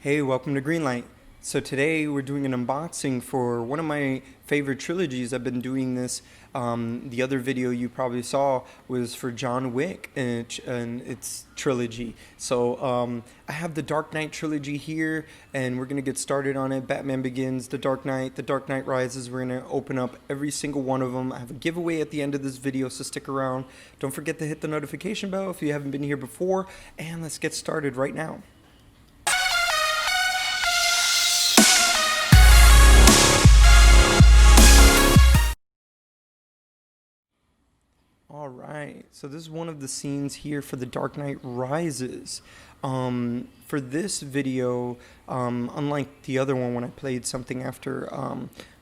Hey, welcome to Greenlight. So today we're doing an unboxing for one of my favorite trilogies. I've been doing this. The other video you probably saw was for John Wick and its trilogy. So I have the Dark Knight trilogy here, and we're gonna get started on it. Batman Begins, The Dark Knight Rises. We're gonna open up every single one of them. I have a giveaway at the end of this video, so stick around. Don't forget to hit the notification bell if you haven't been here before, and let's get started right now. All right, so this is one of the scenes here for The Dark Knight Rises. For this video, unlike the other one when I played something after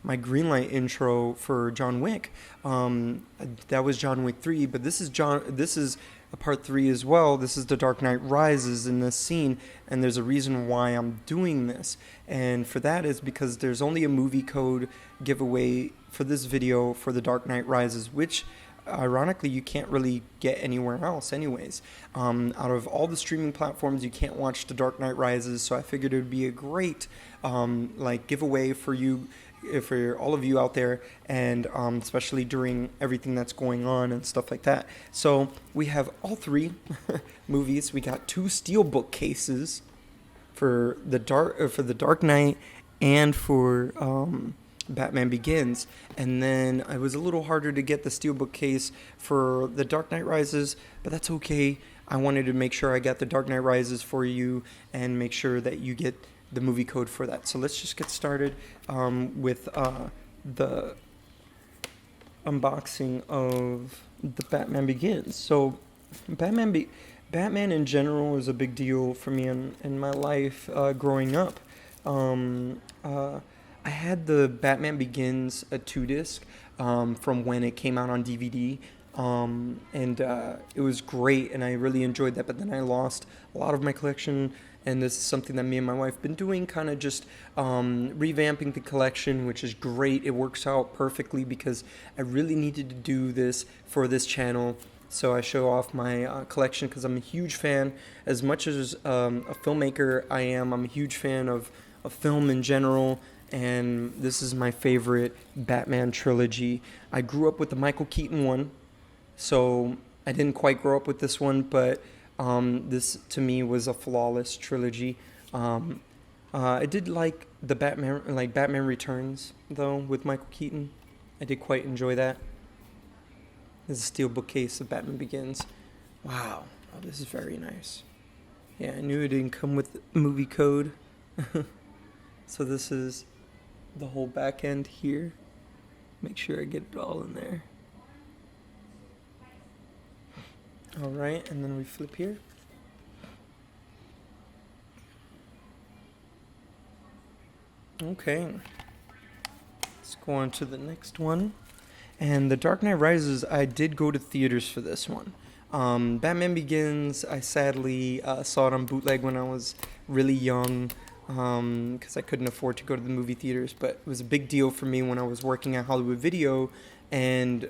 my Greenlight intro for John Wick, that was John Wick 3, but this is a part 3 as well. This is The Dark Knight Rises in this scene, and there's a reason why I'm doing this. And for that is because there's only a movie code giveaway for this video for The Dark Knight Rises, which ironically you can't really get anywhere else anyways. Out of all the streaming platforms, you can't watch The Dark Knight Rises, so I figured it would be a great giveaway for you, for all of you out there, and especially during everything that's going on and stuff like that. So we have all three movies. We got 2 steelbook cases for the Dark Knight and for Batman Begins, and then it was a little harder to get the steelbook case for The Dark Knight Rises, but that's okay. I wanted to make sure I got The Dark Knight Rises for you and make sure that you get the movie code for that. So let's just get started with the unboxing of the Batman Begins. So Batman in general is a big deal for me in my life growing up. I had the Batman Begins a 2-disc from when it came out on DVD, and it was great, and I really enjoyed that, but then I lost a lot of my collection, and this is something that me and my wife have been doing, kind of just revamping the collection, which is great. It works out perfectly because I really needed to do this for this channel, so I show off my collection because I'm a huge fan. As much as a filmmaker I'm a huge fan of film in general, and this is my favorite Batman trilogy. I grew up with the Michael Keaton one, so I didn't quite grow up with this one, but this to me was a flawless trilogy. I did like the Batman Returns though with Michael Keaton. I did quite enjoy that. This is a steelbook case of Batman Begins. Wow, oh, this is very nice. Yeah, I knew it didn't come with movie code. So this is the whole back end here. Make sure I get it all in there. All right, and then we flip here. Okay, let's go on to the next one. And The Dark Knight Rises, I did go to theaters for this one. Batman Begins, I sadly saw it on bootleg when I was really young, because I couldn't afford to go to the movie theaters, but it was a big deal for me when I was working at Hollywood Video, and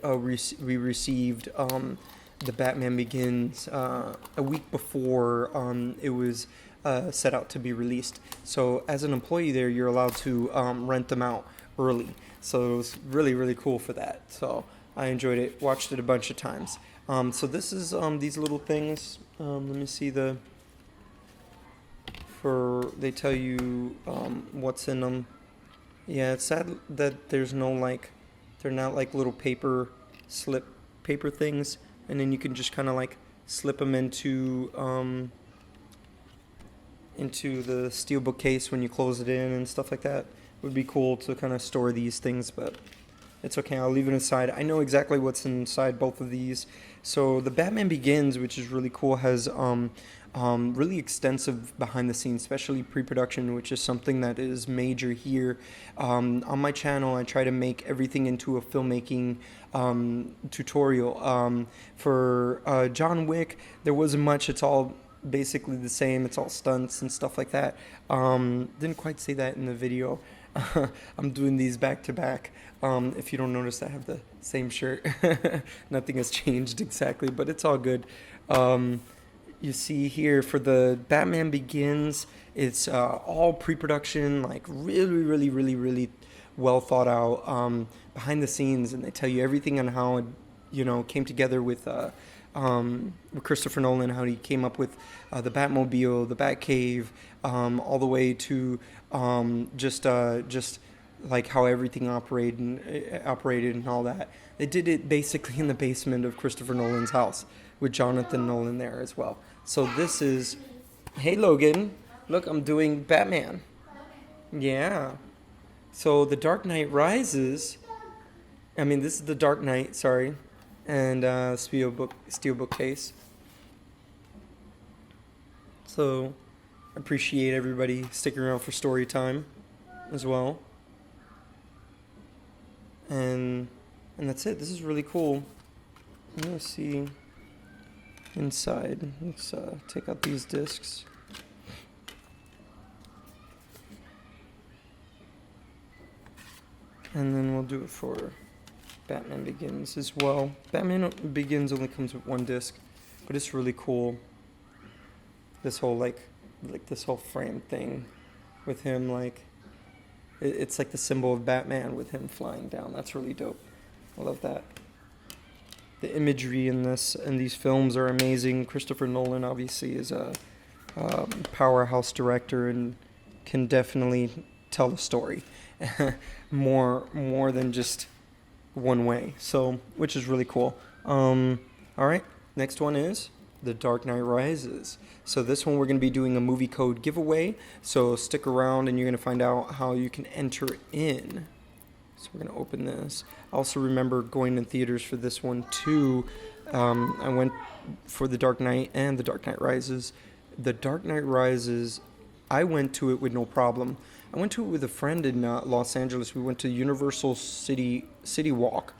we received the Batman Begins a week before it was set out to be released. So as an employee there, you're allowed to rent them out early, so it was really, really cool for that. So I enjoyed it, watched it a bunch of times. So this is these little things. Let me see they tell you what's in them. Yeah, it's sad that there's no they're not like little paper things, and then you can just kind of slip them into the steelbook case when you close it in and stuff like that. It would be cool to kind of store these things, but it's okay, I'll leave it aside. I know exactly what's inside both of these. So the Batman Begins, which is really cool, has really extensive behind the scenes, especially pre-production, which is something that is major here. On my channel, I try to make everything into a filmmaking tutorial. For John Wick, there wasn't much. It's all basically the same. It's all stunts and stuff like that. Didn't quite say that in the video. I'm doing these back to back. If you don't notice, I have the same shirt. Nothing has changed exactly, but it's all good. you see here for the Batman Begins, it's all pre-production, like really well thought out, behind the scenes, and they tell you everything on how it, came together with Christopher Nolan, how he came up with the Batmobile, the Batcave, all the way to just like how everything operated and all that. They did it basically in the basement of Christopher Nolan's house with Jonathan Nolan there as well. So this is, hey Logan, look, I'm doing Batman. Yeah. So The Dark Knight Rises. This is The Dark Knight, sorry, and steelbook case. So I appreciate everybody sticking around for story time as well. And that's it. This is really cool. I'm gonna see inside. Let's take out these discs. And then we'll do it for Batman Begins as well. Batman Begins only comes with one disc, but it's really cool. This whole like this whole frame thing with him, like it's like the symbol of Batman with him flying down. That's really dope. I love that. The imagery in these films are amazing. Christopher Nolan obviously is a powerhouse director and can definitely tell a story more than just one way. So, which is really cool. All right, next one is The Dark Knight Rises. So this one we're going to be doing a movie code giveaway. So stick around and you're going to find out how you can enter in. So we're going to open this. I also remember going to theaters for this one too. I went for The Dark Knight and The Dark Knight Rises. The Dark Knight Rises, I went to it with no problem. I went to it with a friend in Los Angeles. We went to Universal City Walk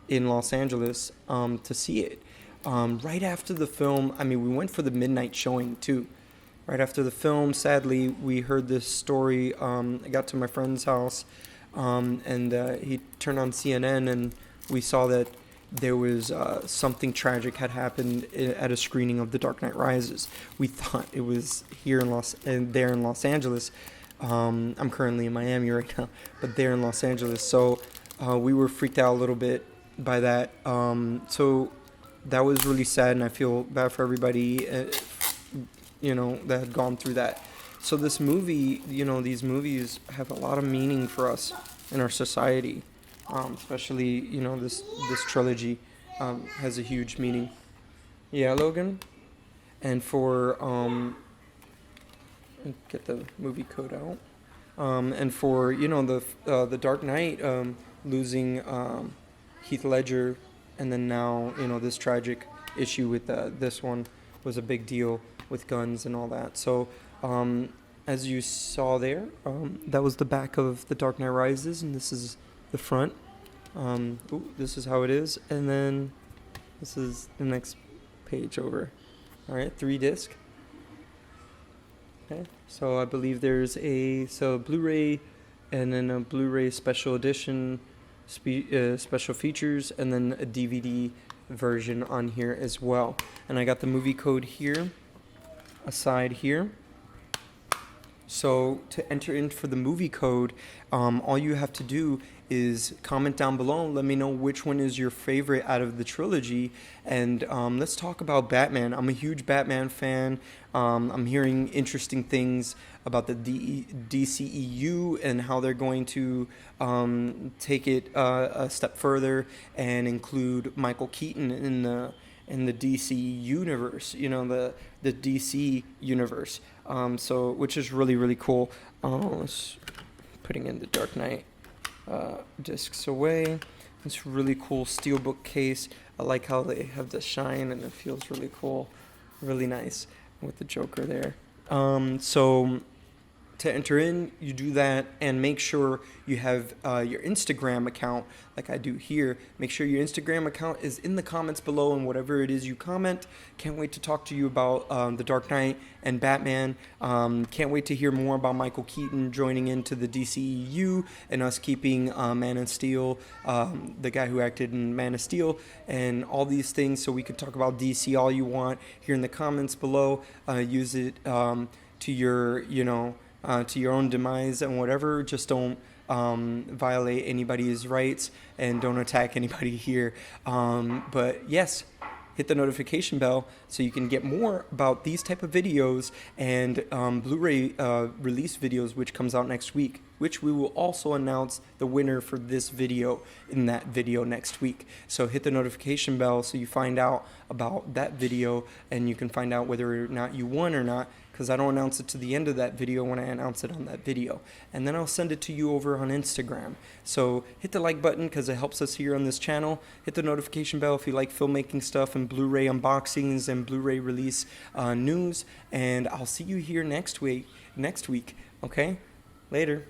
in Los Angeles to see it. Right after the film, we went for the midnight showing too. Right after the film, sadly, we heard this story. I got to my friend's house, and he turned on CNN, and we saw that there was something tragic had happened at a screening of The Dark Knight Rises. We thought it was here in Los Angeles. I'm currently in Miami right now, but there in Los Angeles. So we were freaked out a little bit by that. So that was really sad, and I feel bad for everybody, that had gone through that. So this movie, these movies have a lot of meaning for us in our society, especially, this trilogy has a huge meaning. Yeah, Logan? And for, get the movie code out. And for, the Dark Knight losing Heath Ledger, and then now, this tragic issue with this one was a big deal with guns and all that. So, as you saw there, that was the back of The Dark Knight Rises, and this is the front. This is how it is, and then this is the next page over. All right, 3-disc. Okay, so I believe there's a Blu-ray, and then a Blu-ray special edition, special features, and then a DVD version on here as well. And I got the movie code here, aside here. So to enter in for the movie code, all you have to do is comment down below and let me know which one is your favorite out of the trilogy. And let's talk about Batman. I'm a huge Batman fan. I'm hearing interesting things about the DCEU and how they're going to take it a step further and include Michael Keaton in the DC universe, the DC universe. So which is really cool. Let's putting in the Dark Knight discs away. It's really cool steelbook case. I like how they have the shine and it feels really cool, really nice with the Joker there. So to enter in, you do that, and make sure you have your Instagram account like I do here. Make sure your Instagram account is in the comments below, and whatever it is you comment. Can't wait to talk to you about The Dark Knight and Batman. Can't wait to hear more about Michael Keaton joining into the DCEU and us keeping Man of Steel, the guy who acted in Man of Steel, and all these things. So we could talk about DC all you want here in the comments below. Use it to your, to your own demise and whatever. Just don't violate anybody's rights and don't attack anybody here. But yes, hit the notification bell so you can get more about these type of videos and Blu-ray release videos, which comes out next week, which we will also announce the winner for this video in that video next week. So hit the notification bell so you find out about that video, and you can find out whether or not you won or not, because I don't announce it to the end of that video when I announce it on that video. And then I'll send it to you over on Instagram. So hit the like button because it helps us here on this channel. Hit the notification bell if you like filmmaking stuff and Blu-ray unboxings and Blu-ray release news. And I'll see you here next week. Okay? Later.